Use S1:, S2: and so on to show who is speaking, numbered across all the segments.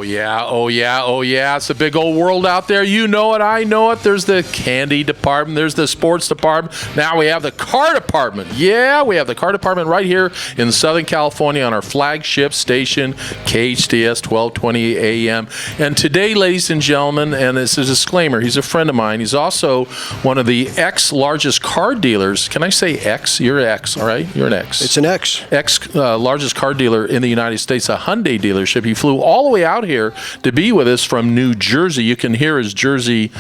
S1: yeah, oh yeah, oh yeah. It's a big old world out there. You know it, I know it. There's the candy department, there's the sports department. Now we have the car department. Yeah, we have the car department right here in Southern California on our flagship station, KHTS 1220 AM. And today, ladies and gentlemen, and this is a disclaimer, he's a friend of mine. He's also one of the largest car dealers. Can I say X? You're X, all right? You're an X.
S2: It's an X.
S1: Largest car dealer in the United States, a Hyundai dealership. He flew all the way out here to be with us from New Jersey. You can hear his Jersey.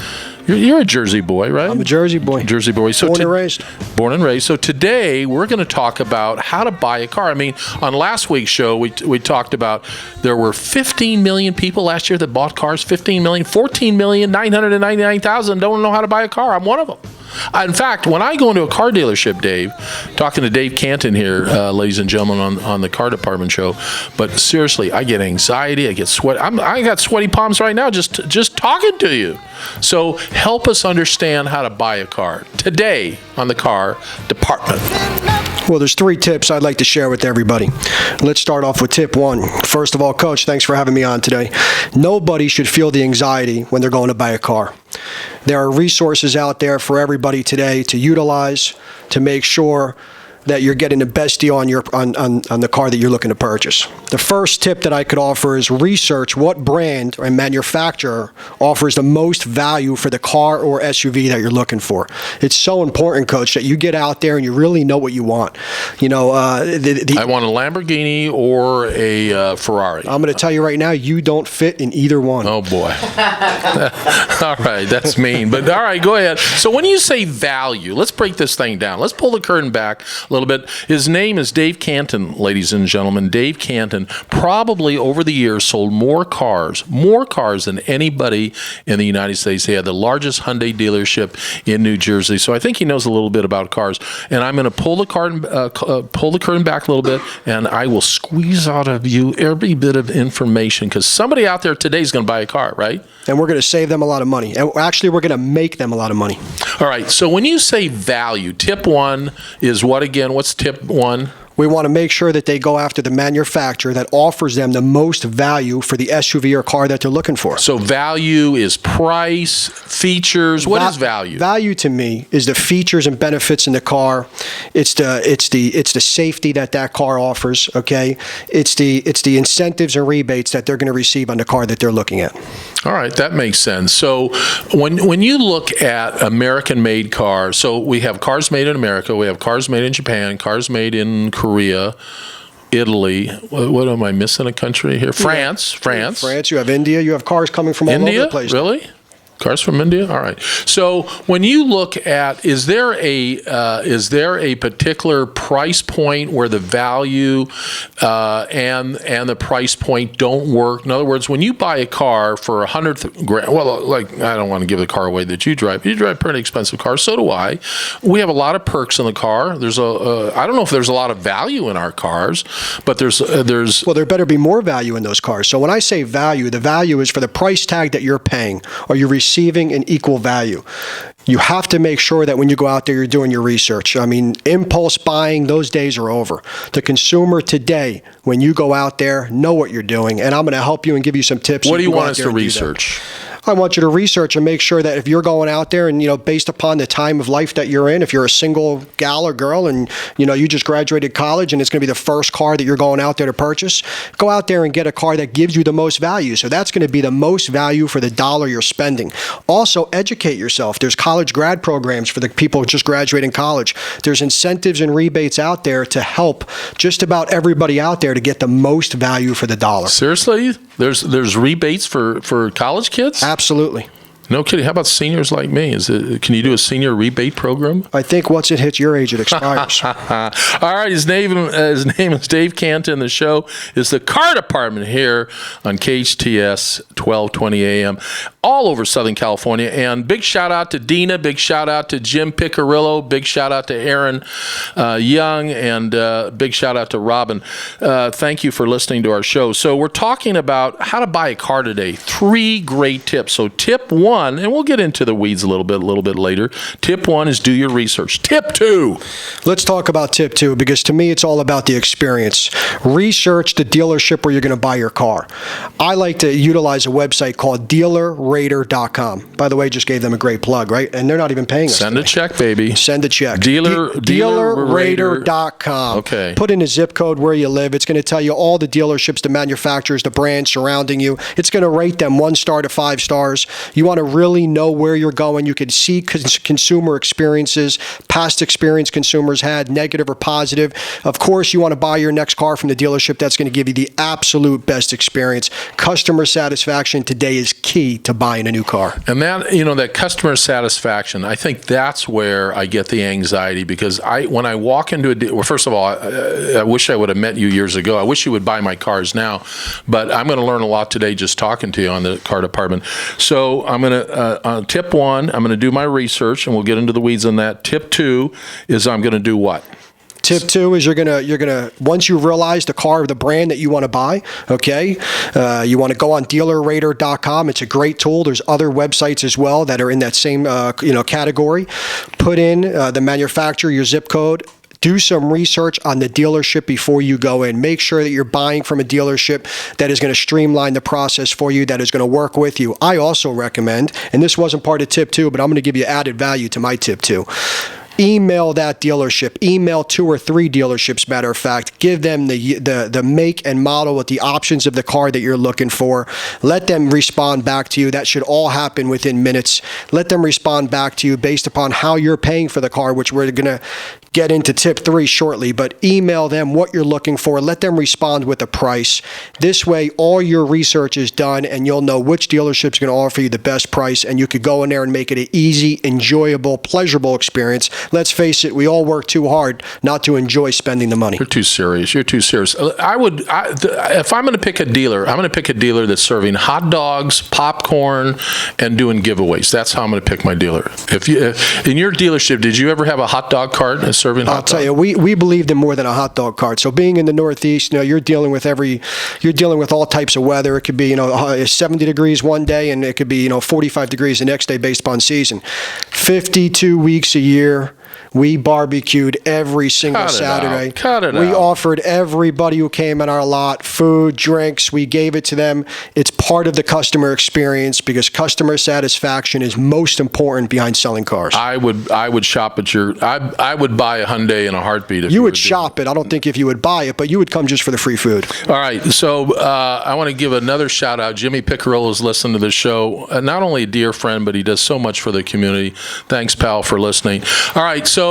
S1: You're a Jersey boy, right?
S2: I'm a Jersey boy.
S1: Jersey boy. So
S2: born and raised.
S1: Born and raised. So today we're going to talk about how to buy a car. I mean, on last week's show, we talked about there were 15 million people last year that bought cars. 15 million, 14,999,000 don't know how to buy a car. I'm one of them. In fact, when I go into a car dealership, Dave, talking to Dave Cantin here, ladies and gentlemen, on the car department show, but seriously, I get anxiety, I get sweat. I got sweaty palms right now just talking to you. So help us understand how to buy a car today on the car department.
S2: Well, there's 3 tips I'd like to share with everybody. Let's start off with tip 1. First of all, Coach, thanks for having me on today. Nobody should feel the anxiety when they're going to buy a car. There are resources out there for everybody today to utilize to make sure that you're getting the best deal on the car that you're looking to purchase. The first tip that I could offer is research what brand or manufacturer offers the most value for the car or SUV that you're looking for. It's so important, Coach, that you get out there and you really know what you want. You know,
S1: I want a Lamborghini or a Ferrari.
S2: I'm going to tell you right now, you don't fit in either one.
S1: Oh boy. All right, that's mean. But all right, go ahead. So when you say value, let's break this thing down. Let's pull the curtain back a little bit. His name is Dave Cantin, ladies and gentlemen. Dave Cantin probably over the years sold more cars than anybody in the United States. He had the largest Hyundai dealership in New Jersey. So I think he knows a little bit about cars. And I'm going to pull the curtain back a little bit, and I will squeeze out of you every bit of information, because somebody out there today is going to buy a car, right?
S2: And we're going to save them a lot of money. And actually, we're going to make them a lot of money.
S1: All right. So when you say value, tip 1 is what again? What's tip 1?
S2: We want to make sure that they go after the manufacturer that offers them the most value for the SUV or car that they're looking for.
S1: So value is price, features. What is value?
S2: Value to me is the features and benefits in the car. It's the safety that car offers. Okay, it's the incentives and rebates that they're going to receive on the car that they're looking at.
S1: All right, that makes sense. So when you look at American-made cars, so we have cars made in America, we have cars made in Japan, cars made in Korea, Italy. What am I missing? A country here? France.
S2: You have India. You have cars coming from all over the place.
S1: Really? Cars from India? All right. So when you look at, is there a particular price point where the value and the price point don't work? In other words, when you buy a car for $100,000, well, like, I don't want to give the car away that you drive. You drive a pretty expensive car. So do I. We have a lot of perks in the car. There's I don't know if there's a lot of value in our cars, but there's.
S2: Well, there better be more value in those cars. So when I say value, the value is for the price tag that you're paying, or you're receiving an equal value. You have to make sure that when you go out there, you're doing your research. I mean, impulse buying, those days are over. The consumer today, when you go out there, know what you're doing, and I'm going to help you and give you some tips.
S1: What do you want us to research?
S2: I want you to research and make sure that if you're going out there and, based upon the time of life that you're in, if you're a single gal or girl and, you just graduated college and it's going to be the first car that you're going out there to purchase, go out there and get a car that gives you the most value. So that's going to be the most value for the dollar you're spending. Also, educate yourself. There's college grad programs for the people just graduating college. There's incentives and rebates out there to help just about everybody out there to get the most value for the dollar.
S1: Seriously? There's rebates for college kids?
S2: Absolutely.
S1: No kidding. How about seniors like me? Can you do a senior rebate program?
S2: I think once it hits your age, it expires.
S1: All right. His name is Dave Cantin. The show is the Car Department here on KHTS 1220 AM, all over Southern California. And big shout out to Dina. Big shout out to Jim Picarillo. Big shout out to Aaron Young. And big shout out to Robin. Thank you for listening to our show. So we're talking about how to buy a car today. 3 great tips. So tip 1 one, and we'll get into the weeds a little bit later. Tip one is do your research. Tip two.
S2: Let's talk about tip two, because to me, it's all about the experience. Research the dealership where you're going to buy your car. I like to utilize a website called dealerrater.com. By the way, just gave them a great plug, right? And they're not even paying us.
S1: Send a check, baby.
S2: Send a check.
S1: Dealerrater.com.
S2: Okay. Put in a zip code where you live. It's going to tell you all the dealerships, the manufacturers, the brands surrounding you. It's going to rate them 1 star to 5 stars. You want to really know where you're going. You can see consumer experiences, past experience consumers had, negative or positive. Of course, you want to buy your next car from the dealership that's going to give you the absolute best experience. Customer satisfaction today is key to buying a new car.
S1: And that customer satisfaction, I think that's where I get the anxiety, because when I walk into first of all, I wish I would have met you years ago. I wish you would buy my cars now, but I'm going to learn a lot today just talking to you on the car department. So I'm going to, tip one, I'm going to do my research, and we'll get into the weeds on that. Tip two is I'm going to do what?
S2: Tip two is you're gonna once you realize the car, the brand that you want to buy, okay, you want to go on dealerrater.com. It's a great tool. There's other websites as well that are in that same category. Put in the manufacturer, your zip code. Do some research on the dealership before you go in. Make sure that you're buying from a dealership that is going to streamline the process for you, that is going to work with you. I also recommend, and this wasn't part of tip two, but I'm going to give you added value to my tip two. Email that dealership. Email 2 or 3 dealerships, matter of fact. Give them the make and model with the options of the car that you're looking for. Let them respond back to you. That should all happen within minutes. Let them respond back to you based upon how you're paying for the car, which we're going to get into tip 3 shortly, but email them what you're looking for. Let them respond with a price. This way, all your research is done, and you'll know which dealership's going to offer you the best price, and you could go in there and make it an easy, enjoyable, pleasurable experience. Let's face it, we all work too hard not to enjoy spending the money.
S1: You're too serious. You're too serious. If I'm going to pick a dealer, I'm going to pick a dealer that's serving hot dogs, popcorn, and doing giveaways. That's how I'm going to pick my dealer. In your dealership, did you ever have a hot dog cart serving hot dogs?
S2: I'll tell you, we believed in more than a hot dog cart. So being in the Northeast, you're dealing with all types of weather. It could be 70 degrees one day, and it could be 45 degrees the next day based upon season. 52 weeks a year. We barbecued every single Saturday. We offered everybody who came in our lot food, drinks. We gave it to them. It's part of the customer experience, because customer satisfaction is most important behind selling cars.
S1: I would shop at I would buy a Hyundai in a heartbeat. If
S2: you would shop it. I don't think if you would buy it, but you would come just for the free food.
S1: All right. So I want to give another shout out. Jimmy Piccirillo is listening to the show. Not only a dear friend, but he does so much for the community. Thanks, pal, for listening. All right. So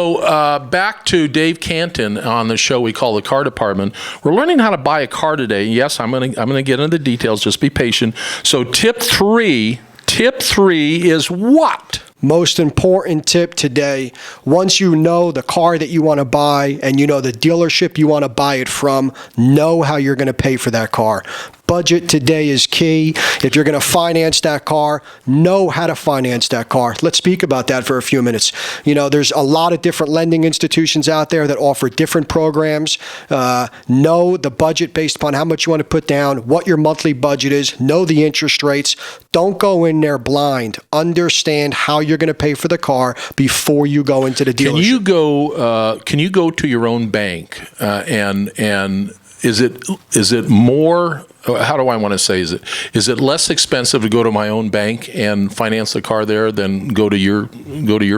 S1: back to Dave Cantin on the show we call the Car Department. We're learning how to buy a car today. Yes, I'm gonna get into the details. Just be patient. So tip three is what?
S2: Most important tip today, once you know the car that you want to buy and you know the dealership you want to buy it from, know how you're going to pay for that car. Budget today is key. If you're going to finance that car, know how to finance that car. Let's speak about that for a few minutes. There's a lot of different lending institutions out there that offer different programs. Know the budget based upon how much you want to put down, what your monthly budget is, know the interest rates. Don't go in there blind. Understand how you're going to pay for the car before you go into the dealership.
S1: Can you go to your own bank and is it more? How do I want to say? Is it less expensive to go to my own bank and finance the car there than go to your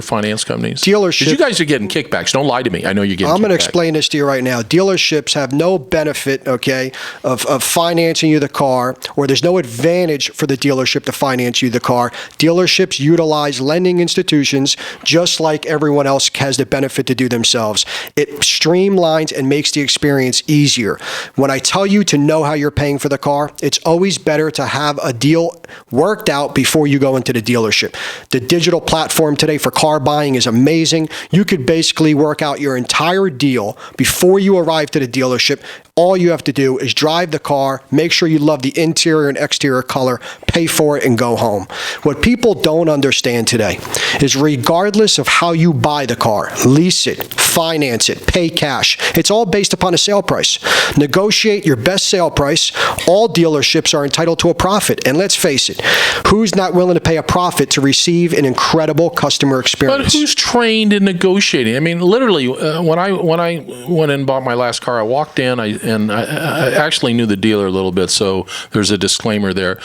S1: finance companies?
S2: Dealerships.
S1: Because you guys are getting kickbacks. Don't lie to me. I know you're getting.
S2: I'm going to explain this to you right now. Dealerships have no benefit, of financing you the car, or there's no advantage for the dealership to finance you the car. Dealerships utilize lending institutions just like everyone else has the benefit to do themselves. It streamlines and makes the experience easier. When I tell you to know how you're paying for the car, it's always better to have a deal worked out before you go into the dealership. The digital platform today for car buying is amazing. You could basically work out your entire deal before you arrive to the dealership. All you have to do is drive the car, make sure you love the interior and exterior color, pay for it, and go home. What people don't understand today is regardless of how you buy the car, lease it, finance it, pay cash, it's all based upon a sale price. Negotiate your best sale price. All dealerships are entitled to a profit. And let's face it, who's not willing to pay a profit to receive an incredible customer experience?
S1: But who's trained in negotiating? I mean, literally, when I went and bought my last car, I walked in, I actually knew the dealer a little bit, so there's a disclaimer there.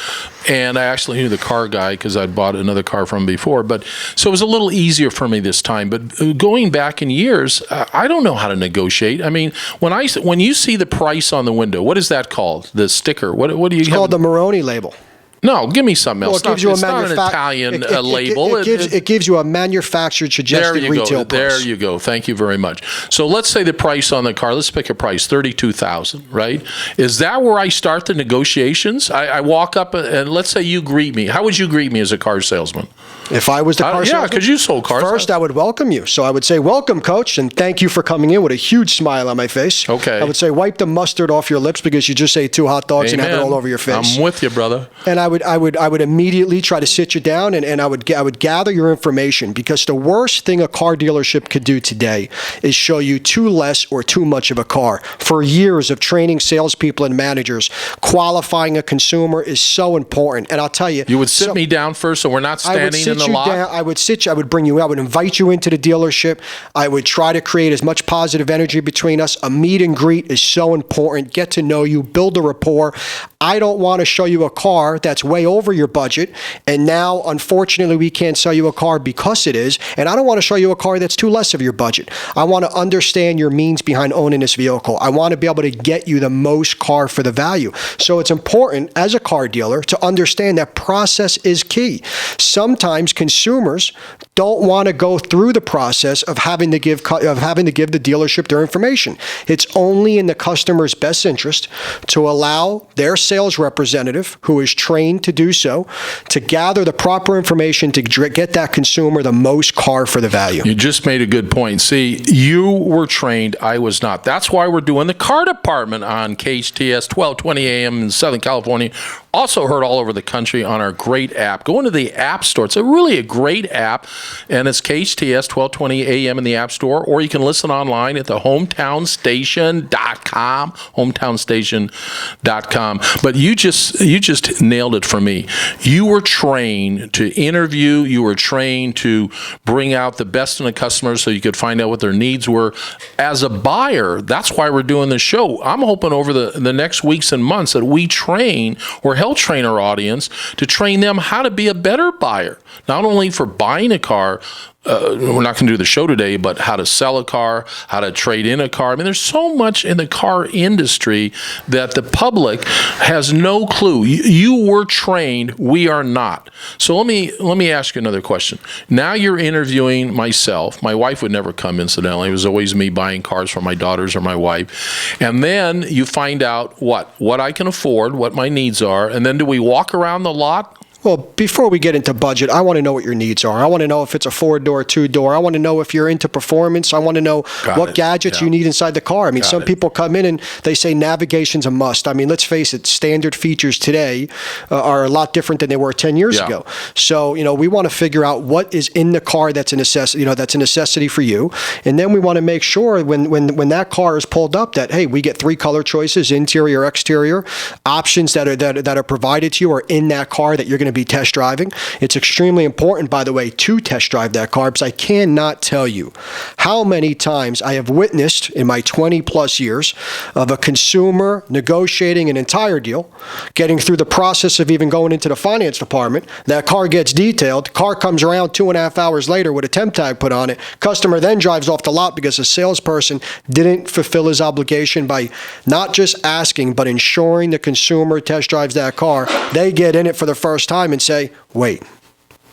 S1: And I actually knew the car guy because I'd bought another car from him before. But so it was a little easier for me this time. But going back in years, I don't know how to negotiate. I mean, when you see the price on the window, what is that called? The sticker? What do you?
S2: It's called the Moroni label.
S1: No, give me something else.
S2: Well, it gives you
S1: it's not an Italian label.
S2: It gives you a manufactured suggested retail price.
S1: There you go. Thank you very much. So let's say the price on the car, let's pick a price, $32,000, right? Is that where I start the negotiations? I walk up and let's say you greet me. How would you greet me as a car salesman?
S2: If I was the car salesman?
S1: Yeah, because you sold cars.
S2: First, I would welcome you. So I would say, welcome, coach, and thank you for coming in with a huge smile on my face.
S1: Okay.
S2: I would say, wipe the mustard off your lips because you just ate 2 hot dogs and have it all over your face.
S1: I'm with you, brother.
S2: And I would immediately try to sit you down and I would gather your information, because the worst thing a car dealership could do today is show you too less or too much of a car. For years of training salespeople and managers, qualifying a consumer is so important. And I'll tell you,
S1: you would sit me down first, so we're not standing in the lot.
S2: I would bring you. I would invite you into the dealership. I would try to create as much positive energy between us. A meet and greet is so important. Get to know you, build a rapport. I don't want to show you a car that's way over your budget, and now, unfortunately, we can't sell you a car because it is, and I don't want to show you a car that's too less of your budget. I want to understand your means behind owning this vehicle. I want to be able to get you the most car for the value. So it's important, as a car dealer, to understand that process is key. Sometimes consumers don't want to go through the process of having to give the dealership their information. It's only in the customer's best interest to allow their sales representative, who is trained to do so, to gather the proper information to get that consumer the most car for the value.
S1: You just made a good point. See, you were trained, I was not. That's why we're doing the car department on KHTS 1220 AM in Southern California. Also heard all over the country on our great app. Go into the App Store. It's really a great app, and it's KHTS 1220 AM in the App Store, or you can listen online at the hometownstation.com, hometownstation.com. But you just nailed it for me. You were trained to interview. You were trained to bring out the best in the customers so you could find out what their needs were. As a buyer, that's why we're doing this show. I'm hoping over the next weeks and months that we train or help train our audience to train them how to be a better buyer, not only for buying a car. We're not going to do the show today, but how to sell a car, how to trade in a car. I mean, there's so much in the car industry that the public has no clue. You were trained, we are not. So let me ask you another question. Now you're interviewing myself. My wife would never come, incidentally. It was always me buying cars for my daughters or my wife. And then you find out what I can afford, what my needs are, and then do we walk around the lot?
S2: Well, before we get into budget, I want to know what your needs are. I want to know if it's a 4-door, 2-door. I want to know if you're into performance. I want to know what gadgets you need inside the car. I mean, some people come in and they say navigation's a must. I mean, let's face it, standard features today are a lot different than they were 10 years ago. So, we want to figure out what is in the car that's a necessity, that's a necessity for you. And then we want to make sure when that car is pulled up that, hey, we get 3 color choices, interior, exterior, options that are provided to you are in that car that you're going to be test driving. It's extremely important, by the way, to test drive that car, because I cannot tell you how many times I have witnessed in my 20 plus years of a consumer negotiating an entire deal, getting through the process of even going into the finance department. That car gets detailed. Car comes around 2.5 hours later with a temp tag put on it. Customer then drives off the lot because a salesperson didn't fulfill his obligation by not just asking, but ensuring the consumer test drives that car. They get in it for the first time and say, wait,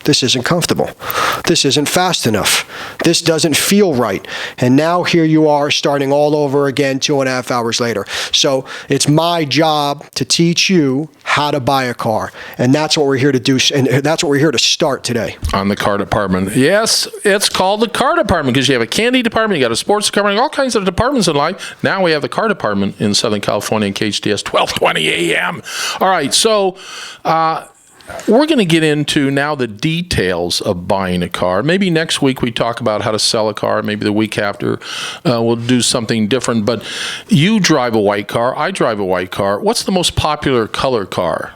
S2: this isn't comfortable. This isn't fast enough. This doesn't feel right. And now here you are starting all over again 2.5 hours later. So it's my job to teach you how to buy a car. And that's what we're here to do. And that's what we're here to start today.
S1: On the car department. Yes, it's called the car department because you have a candy department, you got a sports department, all kinds of departments in life. Now we have the car department in Southern California in KHTS 1220 AM. All right, so we're going to get into now the details of buying a car. Maybe next week we talk about how to sell a car. Maybe the week after we'll do something different. But you drive a white car. I drive a white car. What's the most popular color car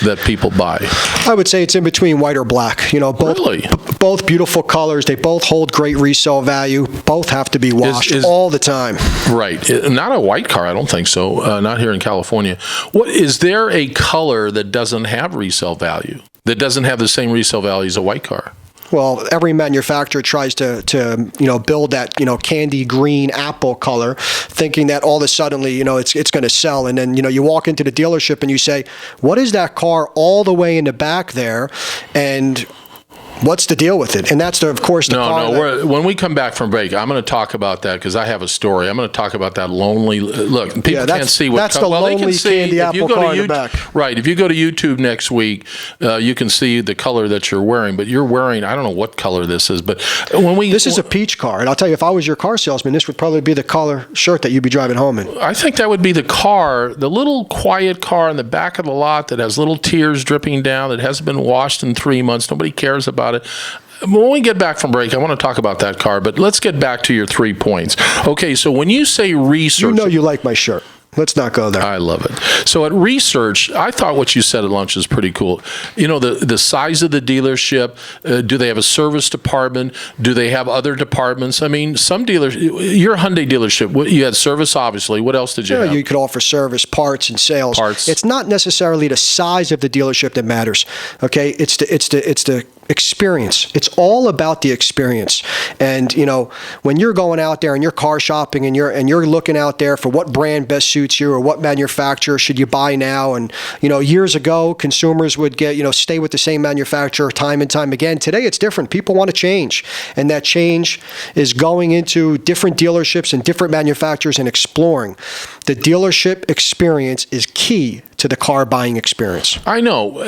S1: that people buy?
S2: I would say it's in between white or black. Both
S1: Really?
S2: both beautiful colors. They both hold great resale value. Both have to be washed all the time.
S1: Right. Not a white car, I don't think so. Not here in California. What is there a color that doesn't have resale value? That doesn't have the same resale value as a white car?
S2: Well, every manufacturer tries to build that candy green apple color, thinking that all of a sudden it's going to sell, and then you walk into the dealership and you say, "What is that car all the way in the back there?" and what's the deal with it? And that's, of course, the car.
S1: When we come back from break, I'm going to talk about that because I have a story. I'm going to talk about that lonely look. People can't see what.
S2: That's the lonely
S1: they can see
S2: candy apple car in the back.
S1: Right. If you go to YouTube next week, you can see the color that you're wearing. But you're wearing, I don't know what color this is, but this
S2: is a peach car, and I'll tell you, if I was your car salesman, this would probably be the color shirt that you'd be driving home in.
S1: I think that would be the car, the little quiet car in the back of the lot that has little tears dripping down, that hasn't been washed in 3 months. Nobody cares about it. When we get back from break, I want to talk about that car, but let's get back to your 3 points. Okay, so when you say research...
S2: You like my shirt. Let's not go there.
S1: I love it. So at research, I thought what you said at lunch is pretty cool. The size of the dealership, do they have a service department? Do they have other departments? I mean, some dealers, your Hyundai dealership, you had service, obviously. What else did you have?
S2: You could offer service, parts, and sales.
S1: Parts.
S2: It's not necessarily the size of the dealership that matters. Okay, it's the experience. It's all about the experience. And when you're going out there and you're car shopping and you're looking out there for what brand best suits you or what manufacturer should you buy now, and years ago consumers would get stay with the same manufacturer time and time again. Today it's different. People want to change, and that change is going into different dealerships and different manufacturers and exploring. The dealership experience is key to the car buying experience.
S1: I know.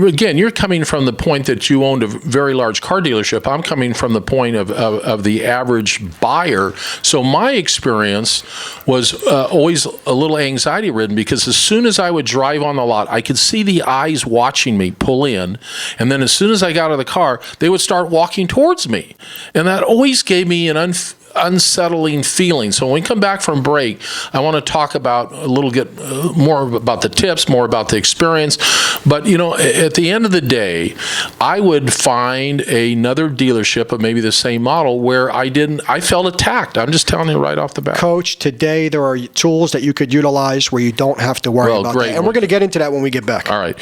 S1: Again, you're coming from the point that you owned a very large car dealership. I'm coming from the point of the average buyer. So my experience was always a little anxiety ridden, because as soon as I would drive on the lot, I could see the eyes watching me pull in. And then as soon as I got out of the car, they would start walking towards me. And that always gave me an unsettling feeling. So when we come back from break, I want to talk about more about the tips, more about the experience. But at the end of the day, I would find another dealership of maybe the same model where I felt attacked. I'm just telling you right off the bat.
S2: Coach, today there are tools that you could utilize where you don't have to worry about that. And we're going to get into that when we get back.
S1: All right.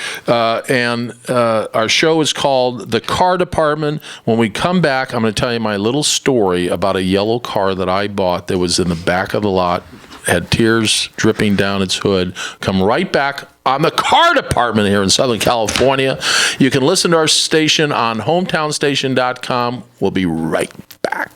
S1: And our show is called The Car Department. When we come back, I'm going to tell you my little story about a yellow car that I bought that was in the back of the lot, had tears dripping down its hood. Come right back on The Car Department here in Southern California. You can listen to our station on hometownstation.com. We'll be right back.